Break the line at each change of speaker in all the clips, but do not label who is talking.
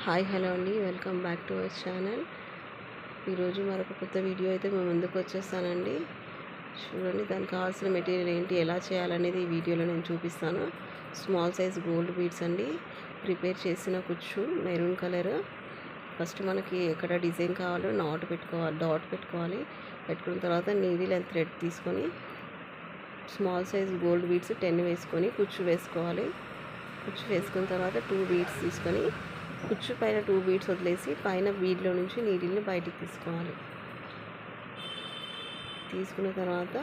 Hi hello అండి, welcome back to our channel. ఈరోజు మరొక కొత్త వీడియో అయితే మేము ముందుకు వచ్చేస్తానండి. చూడండి, దానికి కావాల్సిన మెటీరియల్ ఏంటి, ఎలా చేయాలనేది ఈ వీడియోలో నేను చూపిస్తాను. స్మాల్ సైజ్ గోల్డ్ బీడ్స్ అండి, ప్రిపేర్ చేసిన కుచ్చు మెరూన్ కలర్. ఫస్ట్ మనకి ఎక్కడ డిజైన్ కావాలో డాట్ పెట్టుకోవాలి. పెట్టుకున్న తర్వాత నీడిల్ అండ్ థ్రెడ్ తీసుకొని స్మాల్ సైజ్ గోల్డ్ బీడ్స్ 10 వేసుకొని కుచ్చు వేసుకోవాలి. కుచ్చు వేసుకున్న తర్వాత 2 బీడ్స్ తీసుకొని కుచ్చు పైన 2 బీడ్స్ వదిలేసి పైన బీడ్లో నుంచి నీడిల్ని బయటికి తీసుకోవాలి. తీసుకున్న తర్వాత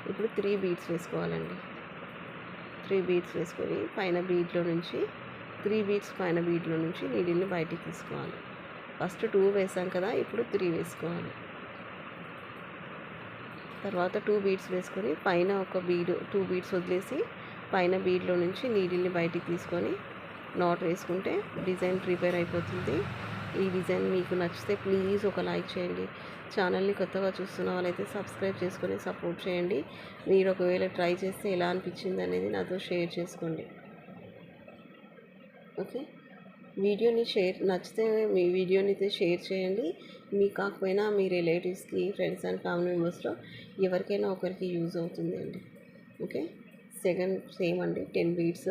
ఇప్పుడు 3 బీడ్స్ వేసుకోవాలండి. 3 బీడ్స్ వేసుకొని పైన బీడ్లో నుంచి 3 బీడ్స్ పైన బీడ్లో నుంచి నీడిల్ని బయటికి తీసుకోవాలి. ఫస్ట్ 2 వేసాం కదా, ఇప్పుడు 3 వేసుకోవాలి. తర్వాత 2 బీడ్స్ వేసుకొని పైన ఒక బీడ్ 2 బీడ్స్ వదిలేసి పైన బీడ్లో నుంచి నీడిల్ని బయటికి తీసుకొని నాట్ వేసుకుంటే డిజైన్ ప్రిపేర్ అయిపోతుంది. ఈ డిజైన్ మీకు నచ్చితే ప్లీజ్ ఒక లైక్ చేయండి. ఛానల్ని కొత్తగా చూస్తున్న వాళ్ళైతే సబ్స్క్రైబ్ చేసుకొని సపోర్ట్ చేయండి. మీరు ఒకవేళ ట్రై చేస్తే ఎలా అనిపించింది అనేది నాతో షేర్ చేసుకోండి. ఓకే, నచ్చితే మీ వీడియోని అయితే షేర్ చేయండి. మీకు కాకపోయినా మీ రిలేటివ్స్కి, ఫ్రెండ్స్ అండ్ ఫ్యామిలీ మెంబర్స్లో ఎవరికైనా ఒకరికి యూజ్ అవుతుంది అండి. ఓకే, సెకండ్ సేమ్ అండి, 10 బీడ్స్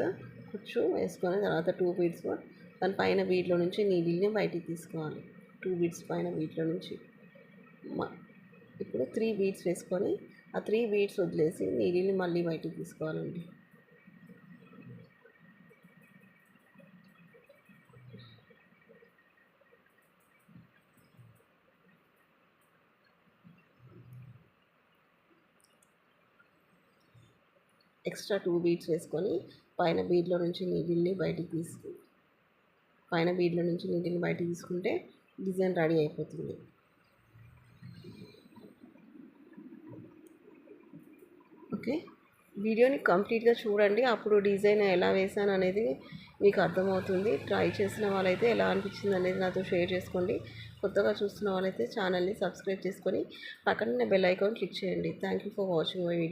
కుచ్చు వేసుకొని తర్వాత 2 బీడ్స్ దాని పైన బీడ్లో నుంచి నీడిల్ని బయటికి తీసుకోవాలి. 2 బీడ్స్ పైన బీడ్లో నుంచి ఇప్పుడు 3 బీడ్స్ వేసుకొని ఆ 3 బీడ్స్ వదిలేసి నీడిల్ని మళ్ళీ బయటికి తీసుకోవాలండి. ఎక్స్ట్రా 2 బీడ్స్ వేసుకొని పైన బీడ్లో నుంచి నీడిల్ని బయటికి తీసుకుంటే డిజైన్ రెడీ అయిపోతుంది. ఓకే, వీడియోని కంప్లీట్గా చూడండి, అప్పుడు డిజైన్ ఎలా వేసాను అనేది మీకు అర్థమవుతుంది. ట్రై చేసిన వాళ్ళైతే ఎలా అనిపించింది అనేది నాతో షేర్ చేసుకోండి. కొత్తగా చూస్తున్న వాళ్ళైతే ఛానల్ని సబ్స్క్రైబ్ చేసుకొని పక్కన బెల్ ఐకాన్ క్లిక్ చేయండి. Thank you for watching my video.